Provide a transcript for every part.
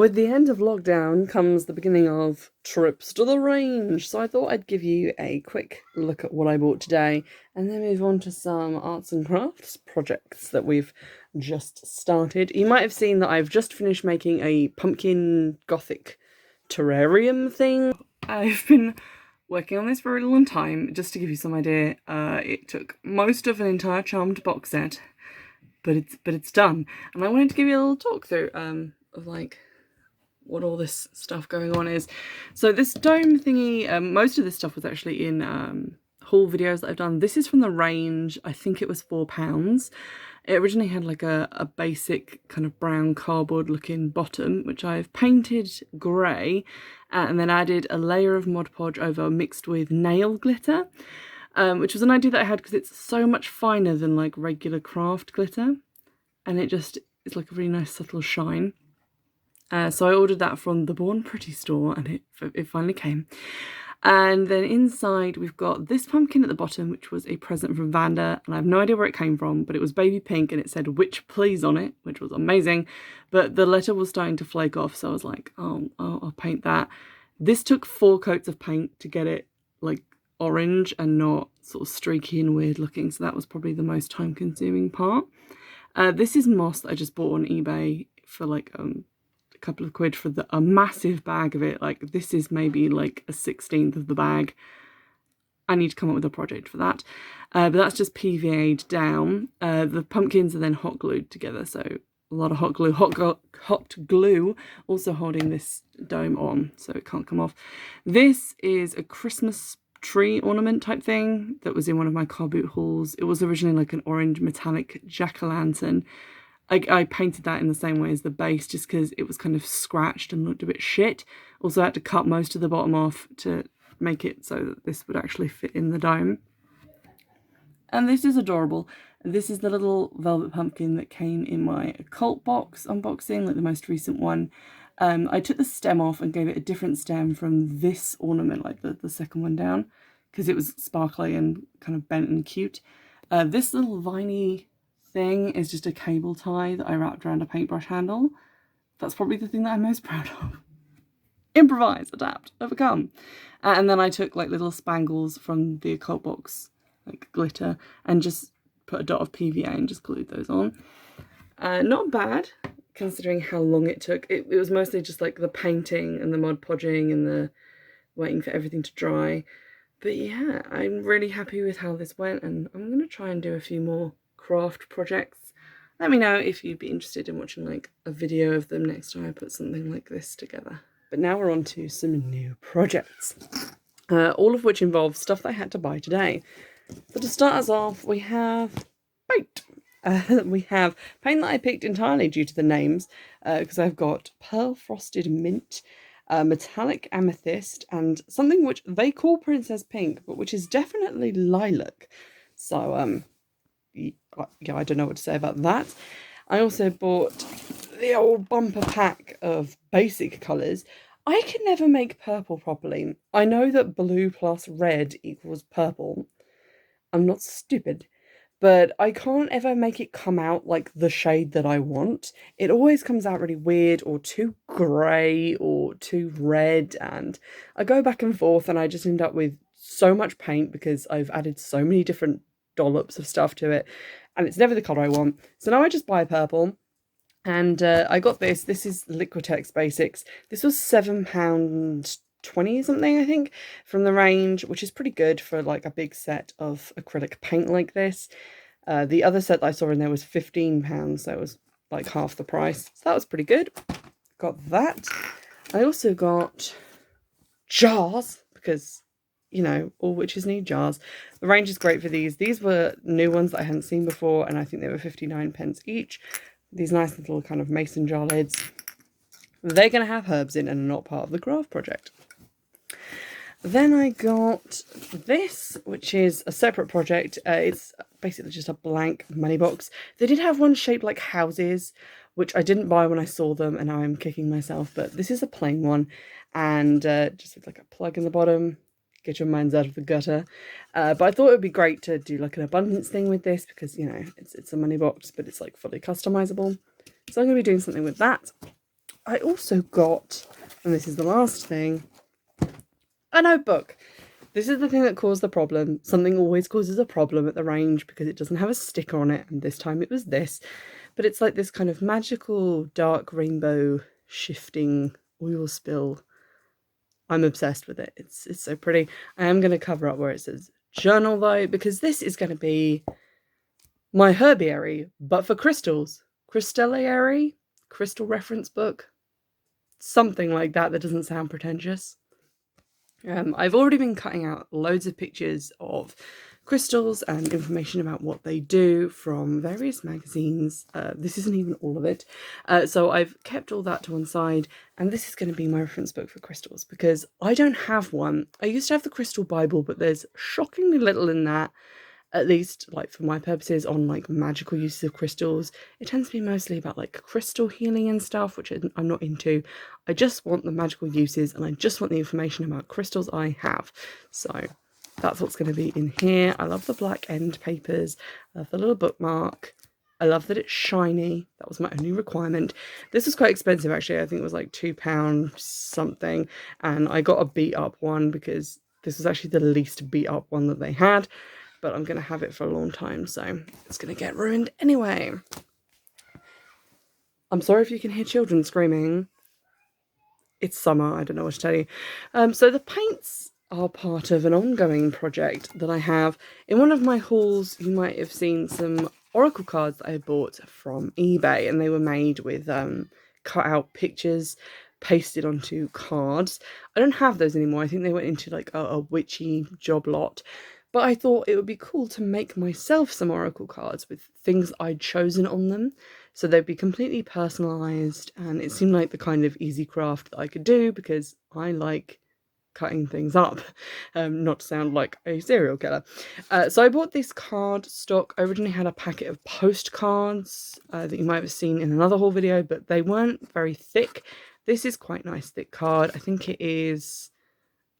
With the end of lockdown comes the beginning of trips to the range, so I thought I'd give you a quick look at what I bought today and then move on to some arts and crafts projects that we've just started. You might have seen that I've just finished making a pumpkin gothic terrarium thing. I've been working on this for a long time. Just to give you some idea, it took most of an entire charmed box set, but it's done. And I wanted to give you a little talk through of like what all this stuff going on is. So this dome thingy, most of this stuff was actually in haul videos that I've done. This is from the range. I think it was £4. It originally had like a basic kind of brown cardboard looking bottom, which I've painted grey and then added a layer of Mod Podge over mixed with nail glitter, which was an idea that I had because it's so much finer than like regular craft glitter, and it's like a really nice subtle shine. So I ordered that from the Born Pretty store, and it finally came. And then inside we've got this pumpkin at the bottom, which was a present from Vanda, and I have no idea where it came from, but it was baby pink and it said "Witch Please" on it, which was amazing. But the letter was starting to flake off, so I was like, oh, I'll paint that. This took 4 coats of paint to get it like orange and not sort of streaky and weird looking, so that was probably the most time consuming part. This is moss that I just bought on eBay for like couple of quid for a massive bag of it. Like, this is maybe like a 16th of the bag. I need to come up with a project for that, but that's just PVA'd down. The pumpkins are then hot glued together, so a lot of hot glue also holding this dome on so it can't come off. This is a Christmas tree ornament type thing that was in one of my car boot hauls. It was originally like an orange metallic jack-o'-lantern. I painted that in the same way as the base just because it was kind of scratched and looked a bit shit. Also, I had to cut most of the bottom off to make it so that this would actually fit in the dome. And this is adorable. This is the little velvet pumpkin that came in my occult box unboxing, like the most recent one. I took the stem off and gave it a different stem from this ornament, like the second one down, because it was sparkly and kind of bent and cute. This little viney thing is just a cable tie that I wrapped around a paintbrush handle. That's probably the thing that I'm most proud of. Improvise, adapt, overcome. And then I took like little spangles from the occult box, like glitter, and just put a dot of PVA and just glued those on. Not bad, considering how long it took. It was mostly just like the painting and the Mod Podging and the waiting for everything to dry. But yeah, I'm really happy with how this went, and I'm going to try and do a few more craft projects. Let me know if you'd be interested in watching like a video of them next time I put something like this together. But now we're on to some new projects, all of which involve stuff that I had to buy today. So to start us off, we have paint. We have paint that I picked entirely due to the names, because I've got Pearl Frosted Mint, Metallic Amethyst, and something which they call Princess Pink, but which is definitely Lilac. So yeah, I don't know what to say about that. I also bought the old bumper pack of basic colours. I can never make purple properly. I know that blue plus red equals purple. I'm not stupid, but I can't ever make it come out like the shade that I want. It always comes out really weird or too grey or too red, and I go back and forth and I just end up with so much paint because I've added so many different dollops of stuff to it, and it's never the colour I want. So now I just buy purple, and I got this. This is Liquitex Basics. This was £7.20 something, I think, from the range, which is pretty good for like a big set of acrylic paint like this. The other set that I saw in there was £15, so it was like half the price. So that was pretty good. Got that. I also got jars, because you know, all witches need jars. The range is great for these. These were new ones that I hadn't seen before, and I think they were 59p each. These nice little kind of mason jar lids. They're going to have herbs in and are not part of the craft project. Then I got this, which is a separate project. It's basically just a blank money box. They did have one shaped like houses, which I didn't buy when I saw them, and now I'm kicking myself. But this is a plain one, and just with like a plug in the bottom. Get your minds out of the gutter. But I thought it would be great to do like an abundance thing with this, because, you know, it's a money box, but it's like fully customizable. So I'm going to be doing something with that. I also got, and this is the last thing, a notebook. This is the thing that caused the problem. Something always causes a problem at the range because it doesn't have a sticker on it, and this time it was this. But it's like this kind of magical dark rainbow shifting oil spill. I'm obsessed with it. It's so pretty. I am going to cover up where it says journal though, because this is going to be my herbiary, but for crystals. Crystalliary? Crystal reference book? Something like that doesn't sound pretentious. I've already been cutting out loads of pictures of crystals and information about what they do from various magazines. This isn't even all of it. So I've kept all that to one side, and this is going to be my reference book for crystals because I don't have one. I used to have the Crystal Bible, but there's shockingly little in that, at least like for my purposes, on like magical uses of crystals. It tends to be mostly about like crystal healing and stuff, which I'm not into. I just want the magical uses and I just want the information about crystals I have. So that's what's going to be in here. I love the black end papers. I love the little bookmark. I love that it's shiny. That was my only requirement. This was quite expensive actually. I think it was like £2 something, and I got a beat up one because this was actually the least beat up one that they had. But I'm going to have it for a long time, so it's going to get ruined anyway. I'm sorry if you can hear children screaming. It's summer, I don't know what to tell you. So the paints are part of an ongoing project that I have. In one of my hauls, you might have seen some oracle cards that I bought from eBay, and they were made with cut out pictures pasted onto cards. I don't have those anymore. I think they went into like a witchy job lot. But I thought it would be cool to make myself some oracle cards with things I'd chosen on them. So they'd be completely personalised, and it seemed like the kind of easy craft that I could do because I like cutting things up, not to sound like a serial killer. So I bought this card stock. I originally had a packet of postcards that you might have seen in another haul video, but they weren't very thick. This is quite nice thick card. I think it is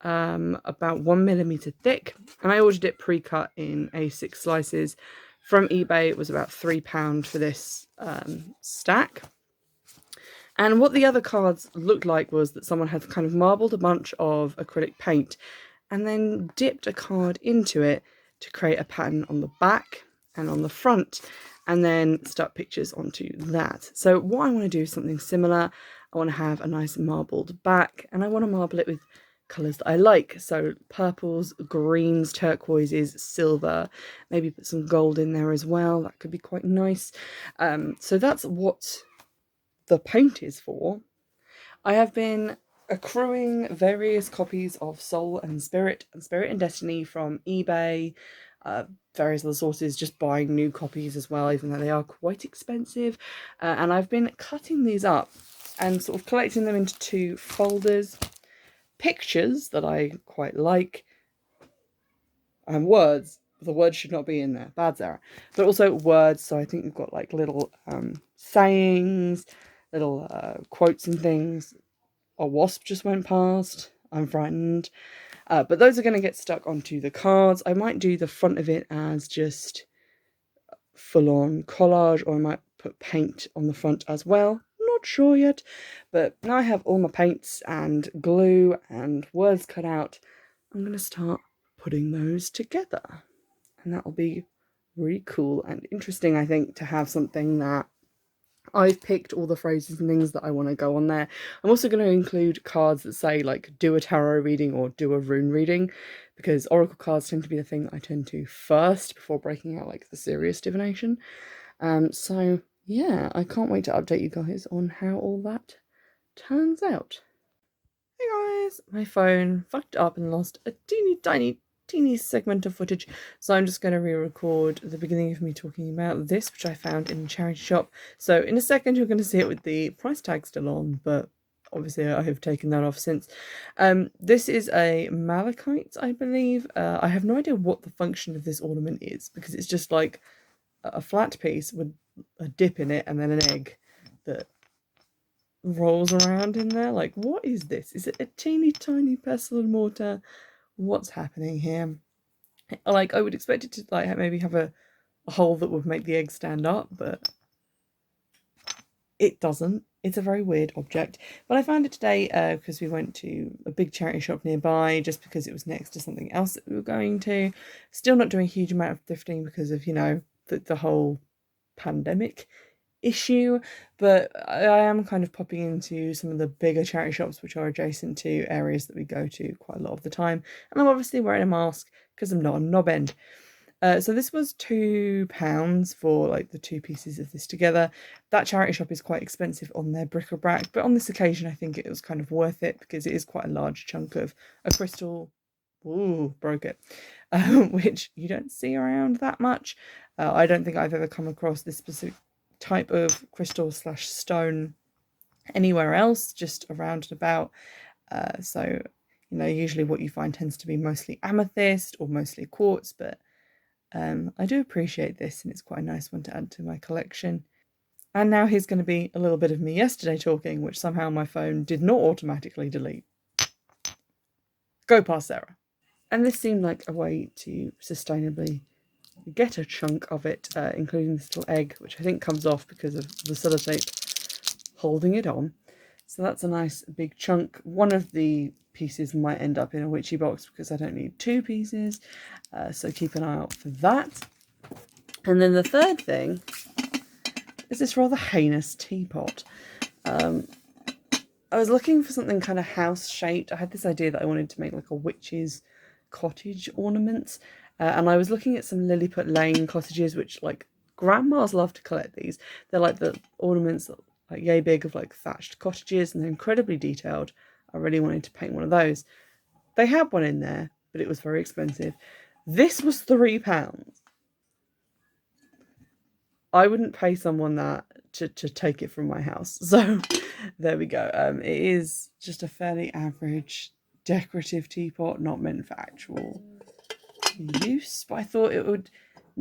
about 1mm thick, and I ordered it pre-cut in A6 slices from eBay. It was about £3 for this stack. And what the other cards looked like was that someone had kind of marbled a bunch of acrylic paint and then dipped a card into it to create a pattern on the back and on the front, and then stuck pictures onto that. So what I want to do is something similar. I want to have a nice marbled back, and I want to marble it with colours that I like. So purples, greens, turquoises, silver, maybe put some gold in there as well. That could be quite nice. So that's what the paint is for. I have been accruing various copies of Soul and Spirit and Destiny from eBay, various other sources, just buying new copies as well, even though they are quite expensive. And I've been cutting these up and sort of collecting them into two folders. Pictures that I quite like, and words. The words should not be in there. Bad Sarah. But also words. So I think we've got like little sayings, little quotes and things. A wasp just went past. I'm frightened. But those are going to get stuck onto the cards. I might do the front of it as just full-on collage, or I might put paint on the front as well. Not sure yet. But now I have all my paints and glue and words cut out, I'm going to start putting those together. And that will be really cool and interesting, I think, to have something that I've picked all the phrases and things that I want to go on there. I'm also going to include cards that say like do a tarot reading or do a rune reading, because oracle cards tend to be the thing I tend to first before breaking out like the serious divination. So yeah, I can't wait to update you guys on how all that turns out. Hey guys, my phone fucked up and lost a teeny segment of footage, so I'm just going to re-record the beginning of me talking about this, which I found in a charity shop. So in a second you're going to see it with the price tag still on, but obviously I have taken that off since. This is a malachite, I believe. I have no idea what the function of this ornament is, because it's just like a flat piece with a dip in it and then an egg that rolls around in there. Like, what is this? Is it a teeny tiny pestle and mortar? What's happening here? Like, I would expect it to like maybe have a hole that would make the egg stand up, but it doesn't. It's a very weird object, but I found it today because we went to a big charity shop nearby just because it was next to something else that we were going to. Still not doing a huge amount of thrifting because of, the whole pandemic issue, but I am kind of popping into some of the bigger charity shops which are adjacent to areas that we go to quite a lot of the time, and I'm obviously wearing a mask because I'm not a knob end. So this was £2 for like the two pieces of this together. That charity shop is quite expensive on their bric-a-brac, but on this occasion I think it was kind of worth it because it is quite a large chunk of a crystal. Ooh, broke it. Which you don't see around that much. I don't think I've ever come across this specific type of crystal / stone anywhere else, just around and about. So, usually what you find tends to be mostly amethyst or mostly quartz, but I do appreciate this, and it's quite a nice one to add to my collection. And now here's going to be a little bit of me yesterday talking, which somehow my phone did not automatically delete. Go past Sarah. And this seemed like a way to sustainably get a chunk of it, including this little egg, which I think comes off because of the sellotape holding it on. So that's a nice big chunk. One of the pieces might end up in a witchy box because I don't need two pieces, so keep an eye out for that. And then the third thing is this rather heinous teapot. I was looking for something kind of house shaped. I had this idea that I wanted to make like a witch's cottage ornament, and I was looking at some Lilliput Lane cottages, which like grandmas love to collect these. They're like the ornaments that like yay big of like thatched cottages, and they're incredibly detailed. I really wanted to paint one of those. They had one in there, but it was very expensive. This was £3. I wouldn't pay someone that to take it from my house. So there we go. It is just a fairly average decorative teapot, not meant for actual use, but I thought it would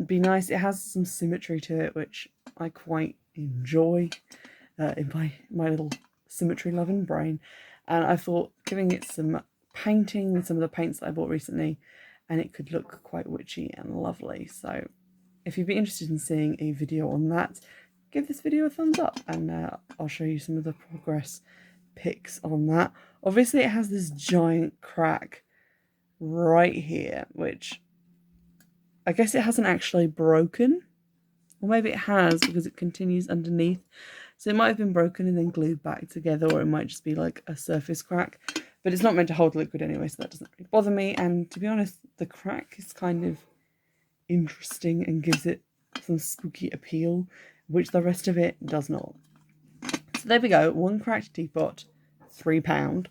be nice. It has some symmetry to it, which I quite enjoy in my little symmetry loving brain. And I thought giving it some painting with some of the paints that I bought recently, and it could look quite witchy and lovely. So if you'd be interested in seeing a video on that, give this video a thumbs up, and I'll show you some of the progress pics on that. Obviously it has this giant crack right here, which I guess it hasn't actually broken, or maybe it has because it continues underneath. So it might have been broken and then glued back together, or it might just be like a surface crack, but it's not meant to hold liquid anyway, so that doesn't really bother me. And to be honest, the crack is kind of interesting and gives it some spooky appeal, which the rest of it does not. So there we go, one cracked teapot, £3.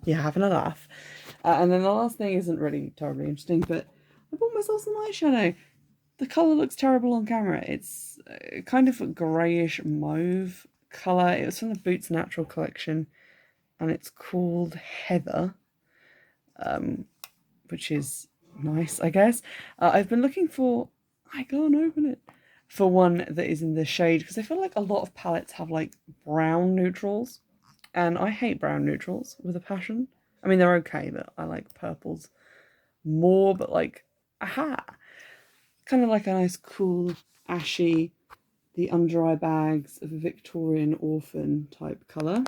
You're having a laugh. And then the last thing isn't really terribly interesting, but I bought myself some eyeshadow. The colour looks terrible on camera. It's kind of a greyish mauve colour. It was from the Boots Natural collection, and it's called Heather, which is nice, I guess. I've been looking for, I can't open it, for one that is in the shade, because I feel like a lot of palettes have like brown neutrals, and I hate brown neutrals with a passion. I mean, they're okay, but I like purples more, but like, aha! Kind of like a nice cool ashy, the under eye bags of a Victorian orphan type colour.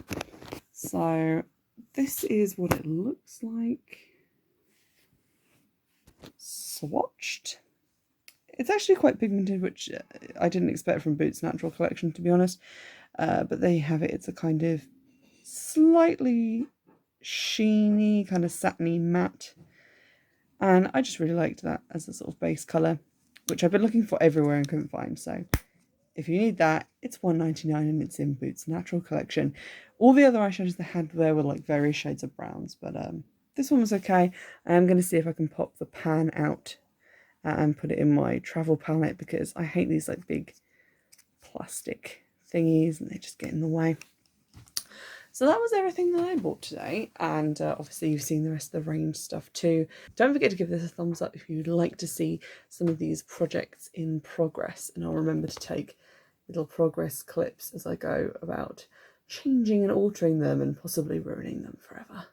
So this is what it looks like swatched. It's actually quite pigmented, which I didn't expect from Boots Natural collection, to be honest. But there you have it. It's a kind of slightly sheeny, kind of satiny matte. And I just really liked that as a sort of base colour, which I've been looking for everywhere and couldn't find. So if you need that, it's £1.99 and it's in Boots Natural collection. All the other eyeshadows they had there were like various shades of browns, but this one was okay. I am going to see if I can pop the pan out and put it in my travel palette, because I hate these like big plastic thingies and they just get in the way. So that was everything that I bought today, and obviously you've seen the rest of the range stuff too. Don't forget to give this a thumbs up if you'd like to see some of these projects in progress, and I'll remember to take little progress clips as I go about changing and altering them and possibly ruining them forever.